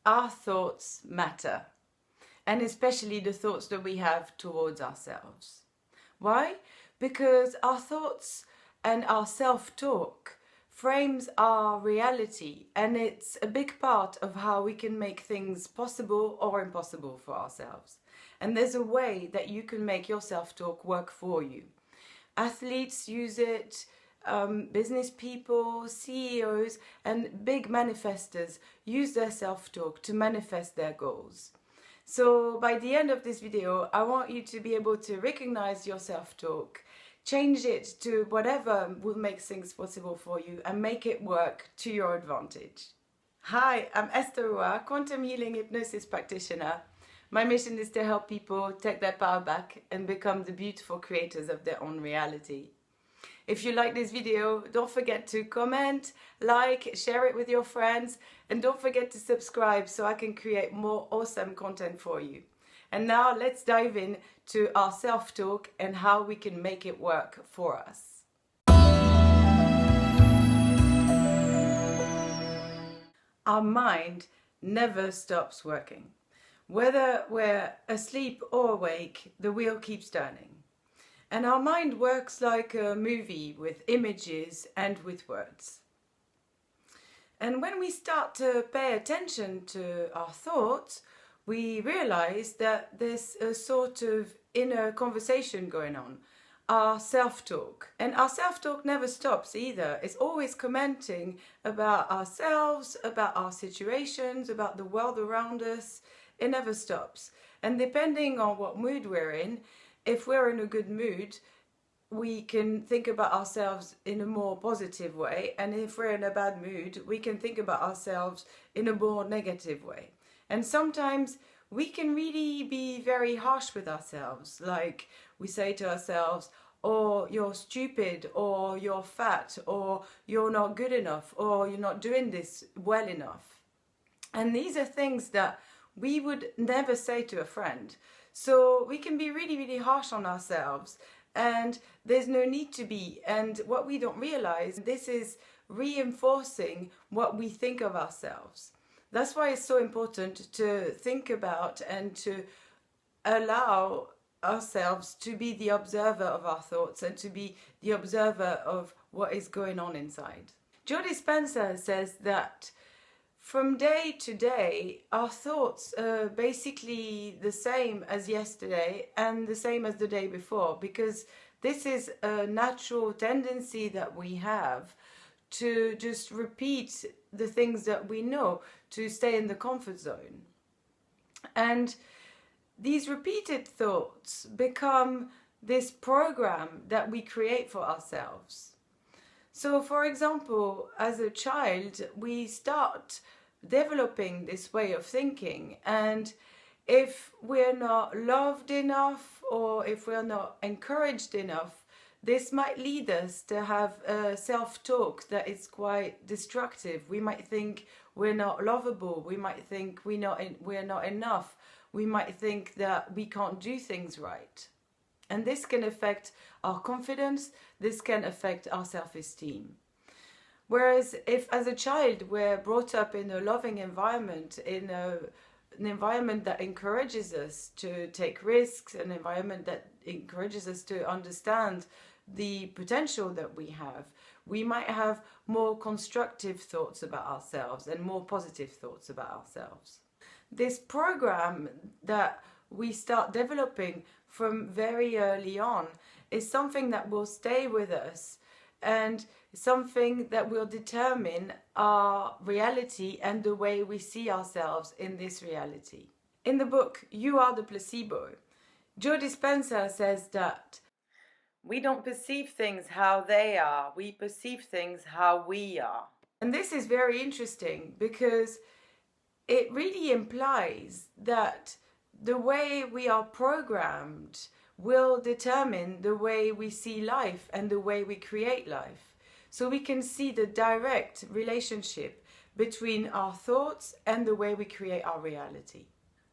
our thoughts matter, and especially the thoughts that we have towards ourselves. Why? Because our thoughts and our self-talk frames our reality, and it's a big part of how we can make things possible or impossible for ourselves. And there's a way that you can make your self-talk work for you. Athletes use it, business people, CEOs, and big manifestors use their self-talk to manifest their goals. So by the end of this video, I want you to be able to recognize your self-talk, change it to whatever will make things possible for you, and make it work to your advantage. Hi, I'm Esther, quantum healing hypnosis practitioner. My mission is to help people take their power back and become the beautiful creators of their own reality. If you like this video, don't forget to comment, like, share it with your friends, and don't forget to subscribe so I can create more awesome content for you. And now let's dive in to our self-talk and how we can make it work for us. Our mind never stops working. Whether we're asleep or awake, the wheel keeps turning. And our mind works like a movie with images and with words. And when we start to pay attention to our thoughts, we realize that there's a sort of inner conversation going on, our self-talk. And our self-talk never stops either. It's always commenting about ourselves, about our situations, about the world around us. It never stops. And depending on what mood we're in, if we're in a good mood, we can think about ourselves in a more positive way. And if we're in a bad mood, we can think about ourselves in a more negative way. And sometimes we can really be very harsh with ourselves. Like we say to ourselves, oh, you're stupid, or you're fat, or you're not good enough, or you're not doing this well enough. And these are things that we would never say to a friend. So we can be really, really harsh on ourselves, and there's no need to be. And what we don't realize, this is reinforcing what we think of ourselves. That's why it's so important to think about and to allow ourselves to be the observer of our thoughts and to be the observer of what is going on inside. Joe Dispenza says that from day to day, our thoughts are basically the same as yesterday and the same as the day before, because this is a natural tendency that we have to just repeat the things that we know, to stay in the comfort zone. And these repeated thoughts become this program that we create for ourselves. So, for example, as a child, we start developing this way of thinking, and if we're not loved enough or if we're not encouraged enough, this might lead us to have a self-talk that is quite destructive. We might think we're not lovable, we might think we're not enough, we might think that we can't do things right. And this can affect our confidence, this can affect our self-esteem. Whereas if as a child we're brought up in a loving environment, in an environment that encourages us to take risks, an environment that encourages us to understand the potential that we might have more constructive thoughts about ourselves and more positive thoughts about ourselves. This program that we start developing from very early on is something that will stay with us and something that will determine our reality and the way we see ourselves in this reality. In the book, You Are the Placebo, Joe Dispenza says that we don't perceive things how they are, we perceive things how we are. And this is very interesting because it really implies that the way we are programmed will determine the way we see life and the way we create life. So we can see the direct relationship between our thoughts and the way we create our reality.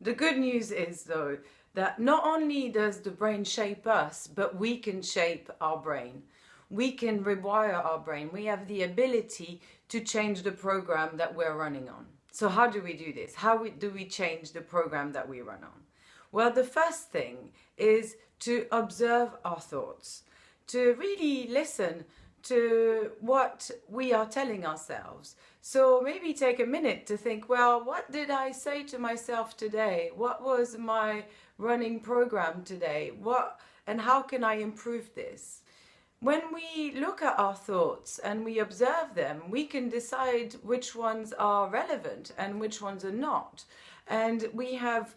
The good news is, though, that not only does the brain shape us, but we can shape our brain. We can rewire our brain. We have the ability to change the program that we're running on. So how do we do this? Do we change the program that we run on? Well, the first thing is to observe our thoughts, to really listen to what we are telling ourselves. So maybe take a minute to think, well, what did I say to myself today? What was my running program today? And how can I improve this? When we look at our thoughts and we observe them, we can decide which ones are relevant and which ones are not. And we have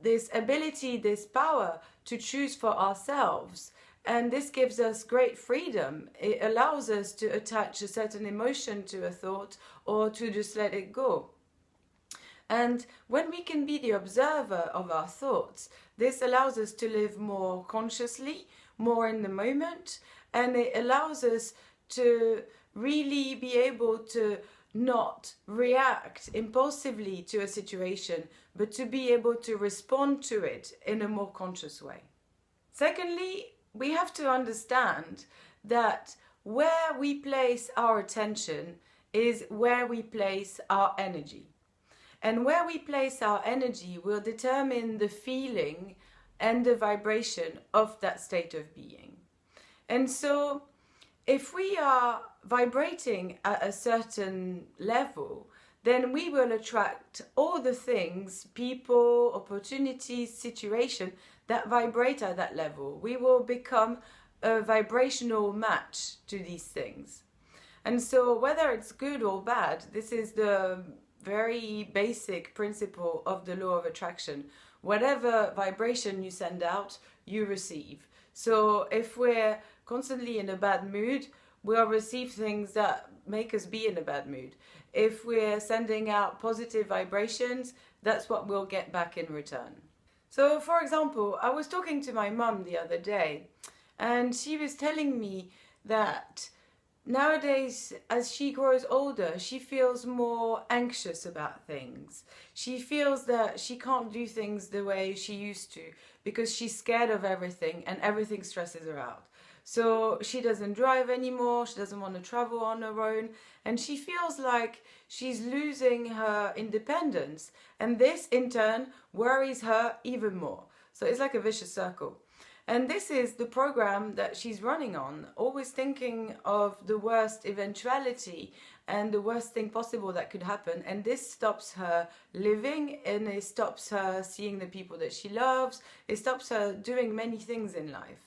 this ability, this power to choose for ourselves. And this gives us great freedom. It allows us to attach a certain emotion to a thought or to just let it go. And when we can be the observer of our thoughts, this allows us to live more consciously, more in the moment, and it allows us to really be able to not react impulsively to a situation, but to be able to respond to it in a more conscious way. Secondly, we have to understand that where we place our attention is where we place our energy. And where we place our energy will determine the feeling and the vibration of that state of being. And so if we are vibrating at a certain level, then we will attract all the things, people, opportunities, situations that vibrate at that level. We will become a vibrational match to these things. And so whether it's good or bad, this is the very basic principle of the law of attraction. Whatever vibration you send out, you receive. So if we're constantly in a bad mood, we'll receive things that make us be in a bad mood. If we're sending out positive vibrations, that's what we'll get back in return. So for example, I was talking to my mum the other day, and she was telling me that nowadays, as she grows older, she feels more anxious about things. She feels that she can't do things the way she used to because she's scared of everything and everything stresses her out. So she doesn't drive anymore, she doesn't want to travel on her own, and she feels like she's losing her independence. And this, in turn, worries her even more. So it's like a vicious circle. And this is the program that she's running on, always thinking of the worst eventuality and the worst thing possible that could happen. And this stops her living, and it stops her seeing the people that she loves. It stops her doing many things in life.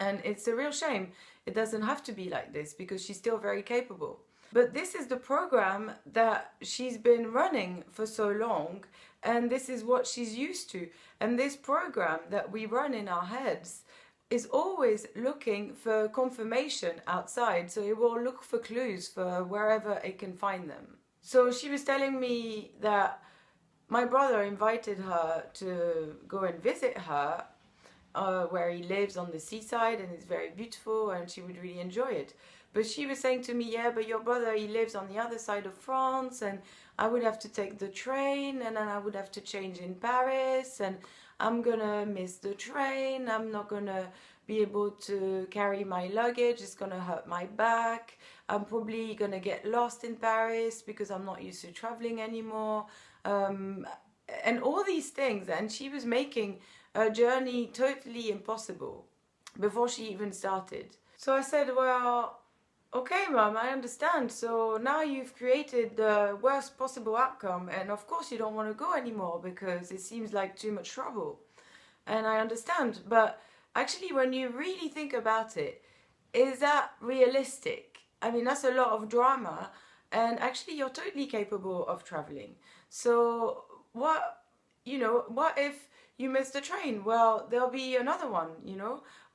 And it's a real shame. It doesn't have to be like this because she's still very capable. But this is the program that she's been running for so long, and this is what she's used to. And this program that we run in our heads is always looking for confirmation outside. So it will look for clues for wherever it can find them. So she was telling me that my brother invited her to go and visit her where he lives on the seaside, and it's very beautiful and she would really enjoy it. But she was saying to me, yeah, but your brother, he lives on the other side of France, and I would have to take the train, and then I would have to change in Paris, and I'm gonna miss the train, I'm not gonna be able to carry my luggage, it's gonna hurt my back, I'm probably gonna get lost in Paris because I'm not used to traveling anymore, and all these things. And she was making a journey totally impossible before she even started. So I said, well, okay, Mum, I understand. So now you've created the worst possible outcome, and of course you don't want to go anymore because it seems like too much trouble. And I understand, but actually when you really think about it, is that realistic? I mean, that's a lot of drama, and actually you're totally capable of traveling. So what if you miss the train? Well, there'll be another one,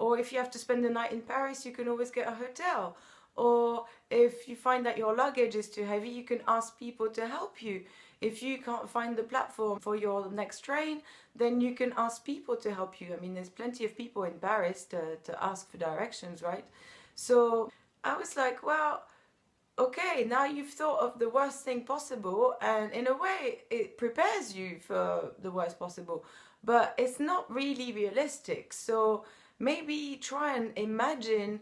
or if you have to spend the night in Paris, you can always get a hotel. Or if you find that your luggage is too heavy, you can ask people to help you. If you can't find the platform for your next train, then you can ask people to help you. I mean, there's plenty of people in Paris to ask for directions, right? So I was like, well, okay, now you've thought of the worst thing possible, and in a way it prepares you for the worst possible, but it's not really realistic. So maybe try and imagine,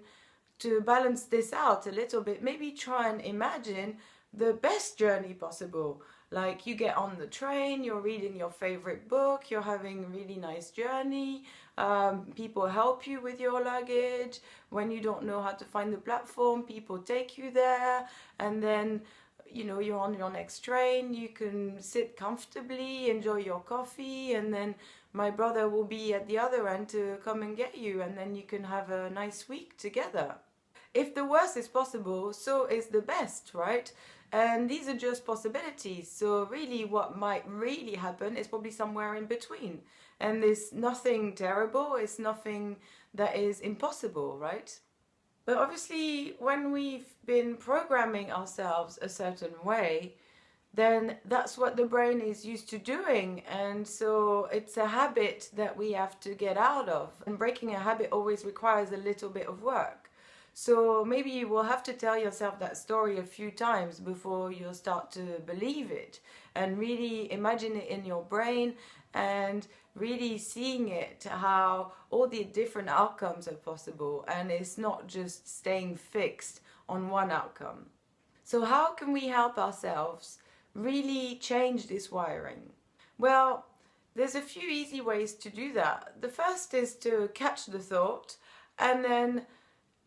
to balance this out a little bit, maybe try and imagine the best journey possible. Like you get on the train, you're reading your favorite book, you're having a really nice journey. People help you with your luggage. When you don't know how to find the platform, people take you there, and then you're on your next train, you can sit comfortably, enjoy your coffee, and then my brother will be at the other end to come and get you, and then you can have a nice week together. If the worst is possible, so is the best, right? And these are just possibilities. So really what might really happen is probably somewhere in between. And there's nothing terrible, it's nothing that is impossible, right? But obviously when we've been programming ourselves a certain way, then that's what the brain is used to doing. And so it's a habit that we have to get out of. And breaking a habit always requires a little bit of work. So maybe you will have to tell yourself that story a few times before you'll start to believe it, and really imagine it in your brain and really seeing it, how all the different outcomes are possible, and it's not just staying fixed on one outcome. So how can we help ourselves really change this wiring? Well, there's a few easy ways to do that. The first is to catch the thought and then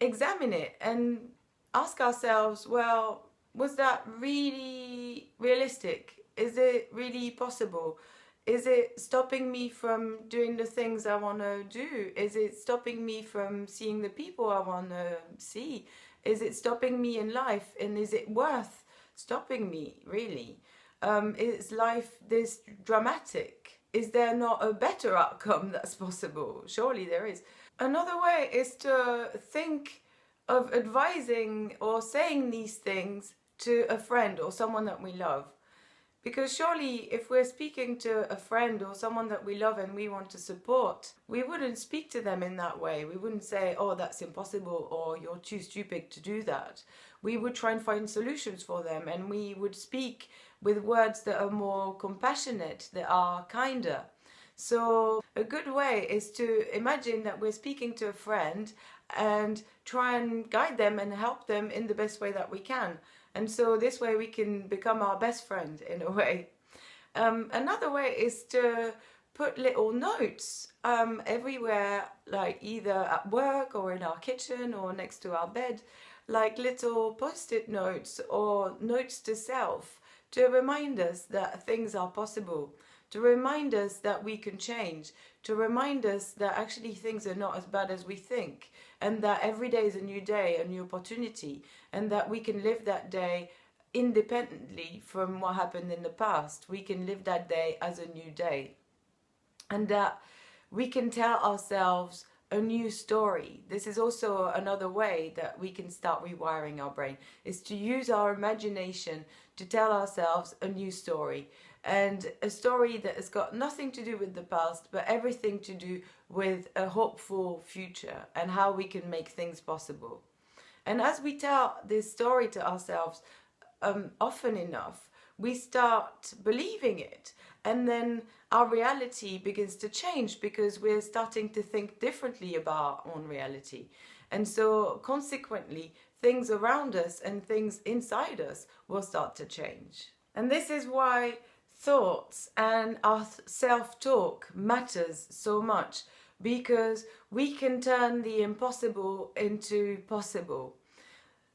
examine it and ask ourselves, well, was that really realistic? Is it really possible? Is it stopping me from doing the things I want to do? Is it stopping me from seeing the people I want to see? Is it stopping me in life? And is it worth stopping me, really? Is life this dramatic? Is there not a better outcome that's possible? Surely there is. Another way is to think of advising or saying these things to a friend or someone that we love. Because surely if we're speaking to a friend or someone that we love and we want to support, we wouldn't speak to them in that way. We wouldn't say, oh, that's impossible, or you're too stupid to do that. We would try and find solutions for them, and we would speak with words that are more compassionate, that are kinder. So a good way is to imagine that we're speaking to a friend and try and guide them and help them in the best way that we can. And so this way we can become our best friend in a way. Another way is to put little notes everywhere, like either at work or in our kitchen or next to our bed, like little post-it notes or notes to self, to remind us that things are possible, to remind us that we can change, to remind us that actually things are not as bad as we think, and that every day is a new day, a new opportunity, and that we can live that day independently from what happened in the past. We can live that day as a new day, and that we can tell ourselves a new story. This is also another way that we can start rewiring our brain, is to use our imagination to tell ourselves a new story, and a story that has got nothing to do with the past but everything to do with a hopeful future and how we can make things possible. And as we tell this story to ourselves often enough, we start believing it, and then our reality begins to change because we're starting to think differently about our own reality. And so consequently, things around us and things inside us will start to change. And this is why thoughts and our self-talk matters so much, because we can turn the impossible into possible.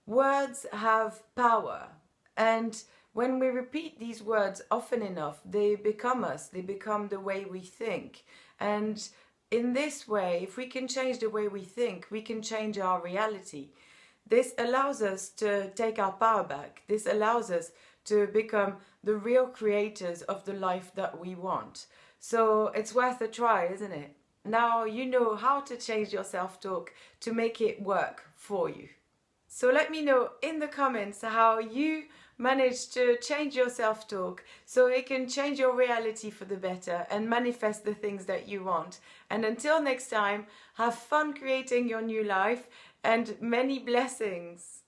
Words have power, and when we repeat these words often enough, they become us, they become the way we think. And in this way, if we can change the way we think, we can change our reality. This allows us to take our power back. This allows us to become the real creators of the life that we want. So it's worth a try, isn't it? Now you know how to change your self-talk to make it work for you. So let me know in the comments how you managed to change your self-talk so it can change your reality for the better and manifest the things that you want. And until next time, have fun creating your new life and many blessings.